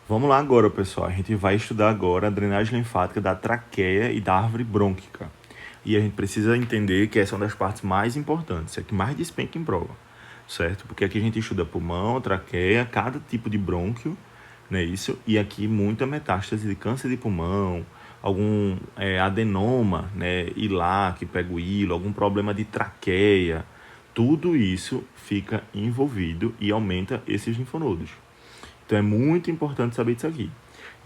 Vamos lá agora, pessoal. A gente vai estudar agora a drenagem linfática da traqueia e da árvore brônquica. E a gente precisa entender que essa é uma das partes mais importantes, é a que mais despenca em prova, certo? Porque aqui a gente estuda pulmão, traqueia, cada tipo de brônquio, não é isso? E aqui muita metástase de câncer de pulmão, algum adenoma, né, hilar, que pega o hilo, algum problema de traqueia, tudo isso fica envolvido e aumenta esses linfonodos. Então é muito importante saber disso aqui.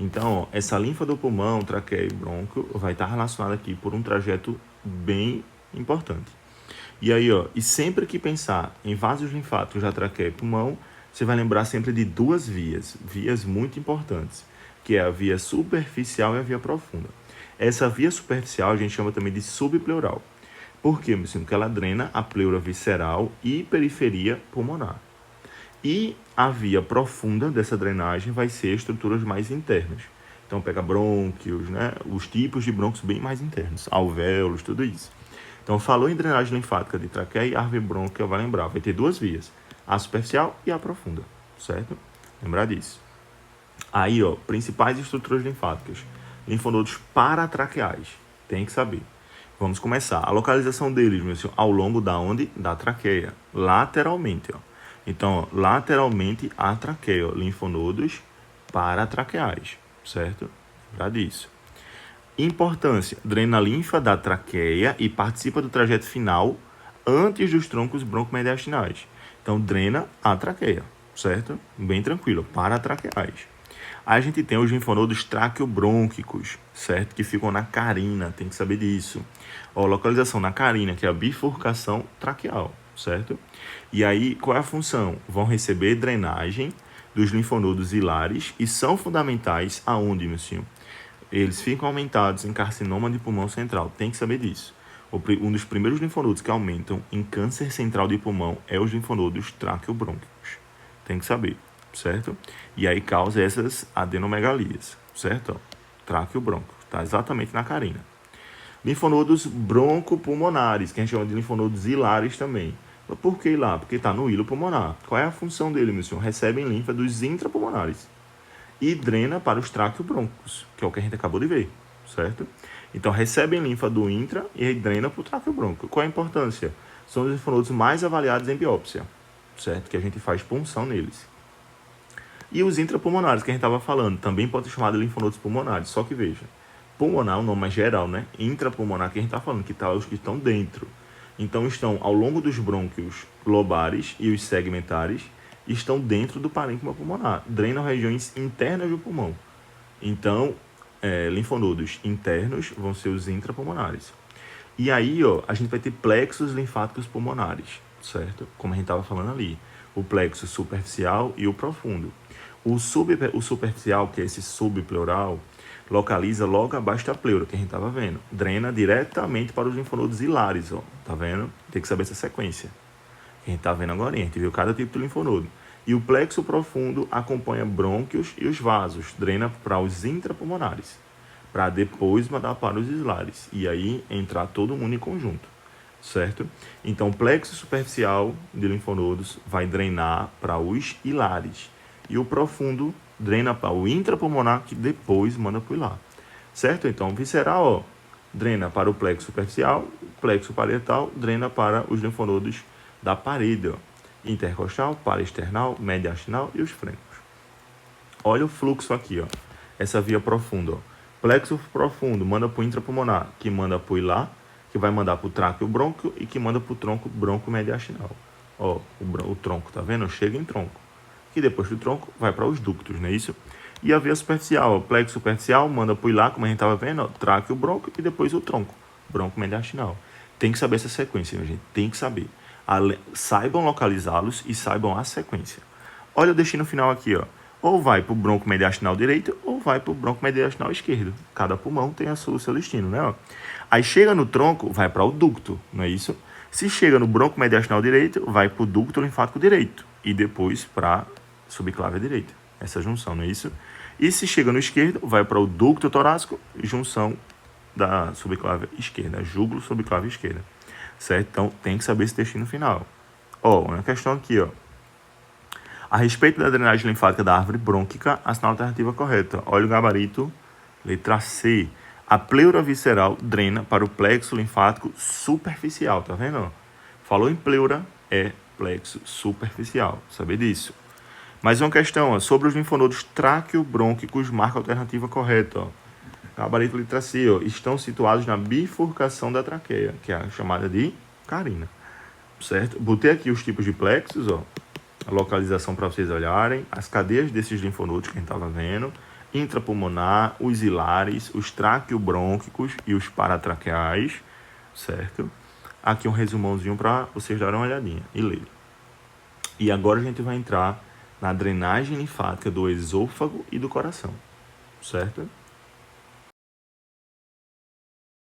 Então, ó, essa linfa do pulmão, traqueia e brônquio vai estar relacionada aqui por um trajeto bem importante. E aí, ó, e sempre que pensar em vasos linfáticos da traqueia e pulmão, você vai lembrar sempre de duas vias muito importantes, que é a via superficial e a via profunda. Essa via superficial a gente chama também de subpleural. Por quê, meu senhor? Porque ela drena a pleura visceral e periferia pulmonar. E a via profunda dessa drenagem vai ser estruturas mais internas. Então pega brônquios, né? Os tipos de brônquios bem mais internos, alvéolos, tudo isso. Então falou em drenagem linfática de traqueia e árvore brônquia, vai lembrar, vai ter duas vias, a superficial e a profunda, certo? Lembrar disso. Aí, ó, principais estruturas linfáticas. Linfonodos paratraqueais, tem que saber. Vamos começar. A localização deles, meu senhor, ao longo da onde? Da traqueia, lateralmente, ó. Então, ó, lateralmente à traqueia, ó, linfonodos paratraqueais, certo? Lembrar disso. Importância: drena a linfa da traqueia e participa do trajeto final antes dos troncos broncomediastinais. Então, drena a traqueia, certo? Bem tranquilo, paratraqueais. Aí a gente tem os linfonodos traqueobrônquicos, certo? Que ficam na carina, tem que saber disso. Ó, localização na carina, que é a bifurcação traqueal, certo? E aí, qual é a função? Vão receber drenagem dos linfonodos hilares e são fundamentais aonde, meu senhor? Eles ficam aumentados em carcinoma de pulmão central, tem que saber disso. Um dos primeiros linfonodos que aumentam em câncer central de pulmão é os linfonodos traqueobrônquicos. Tem que saber, certo? E aí causa essas adenomegalias, certo? Traqueobrônquico, está exatamente na carina. Linfonodos broncopulmonares, que a gente chama de linfonodos hilares também. Por que hilar? Porque está no hilo pulmonar. Qual é a função dele, meu senhor? Recebem linfa dos intrapulmonares e drena para os traqueobroncos, que é o que a gente acabou de ver, certo? Então, recebem linfa do intra e drena para o traqueobronco. Qual é a importância? São os linfonodos mais avaliados em biópsia, certo? Que a gente faz punção neles. E os intrapulmonares, que a gente estava falando, também pode ser chamado de linfonodos pulmonares, só que veja, pulmonar, o nome é geral, né? Intrapulmonar, que a gente está falando, que tá os que estão dentro. Então, estão ao longo dos brônquios lobares e os segmentares, estão dentro do parênquima pulmonar, drenam regiões internas do pulmão. Então, linfonodos internos vão ser os intrapulmonares. E aí, ó, a gente vai ter plexos linfáticos pulmonares, certo? Como a gente estava falando ali. O plexo superficial e o profundo. O superficial, que é esse subpleural, localiza logo abaixo da pleura, que a gente estava vendo. Drena diretamente para os linfonodos hilares, ó. Tá vendo? Tem que saber essa sequência. Que a gente tá vendo agora, a gente viu cada tipo de linfonodo. E o plexo profundo acompanha brônquios e os vasos, drena para os intrapulmonares, para depois mandar para os hilares. E aí entrar todo mundo em conjunto, certo? Então, o plexo superficial de linfonodos vai drenar para os hilares. E o profundo drena para o intrapulmonar, que depois manda para o hilar. Certo? Então, visceral, ó, drena para o plexo superficial, plexo parietal drena para os linfonodos da parede, ó, intercostal, paraesternal, mediastinal e os frenos. Olha o fluxo aqui, ó. Essa via profunda, ó. Plexo profundo manda para o intrapulmonar, que manda para o hilar, que vai mandar para o traqueobrônquio e que manda para o tronco broncomediastinal. Ó, o tronco, tá vendo? Chega em tronco. Que depois do tronco vai para os ductos, não é isso? E a via superficial, o plexo superficial manda para o hilar, como a gente estava vendo, ó, traqueobrônquio e depois o tronco, broncomediastinal. Tem que saber essa sequência, minha gente, tem que saber. Saibam localizá-los e saibam a sequência. Olha o destino final aqui, ó. Ou vai para o broncomediastinal direito ou vai para o broncomediastinal esquerdo. Cada pulmão tem o seu destino, né? Ó. Aí chega no tronco, vai para o ducto, não é isso? Se chega no broncomediastinal direito, vai para o ducto linfático direito e depois para a subclávia direita. Essa junção, não é isso? E se chega no esquerdo, vai para o ducto torácico, junção da subclávia esquerda, júgulo subclávia esquerda. Certo? Então, tem que saber esse destino final. Ó, uma questão aqui, ó. A respeito da drenagem linfática da árvore brônquica, assinala a alternativa correta. Olha o gabarito, letra C. A pleura visceral drena para o plexo linfático superficial, tá vendo? Falou em pleura, é plexo superficial, saber disso. Mais uma questão, ó, sobre os linfonodos traqueobrônquicos, marca a alternativa correta. Ó. Gabarito letra C, ó, estão situados na bifurcação da traqueia, que é a chamada de carina. Certo? Botei aqui os tipos de plexos, ó, a localização para vocês olharem, as cadeias desses linfonodos que a gente estava vendo, intrapulmonar, os hilares, os traqueobrônquicos e os paratraqueais, certo? Aqui um resumãozinho para vocês darem uma olhadinha e lerem. E agora a gente vai entrar na drenagem linfática do esôfago e do coração, certo?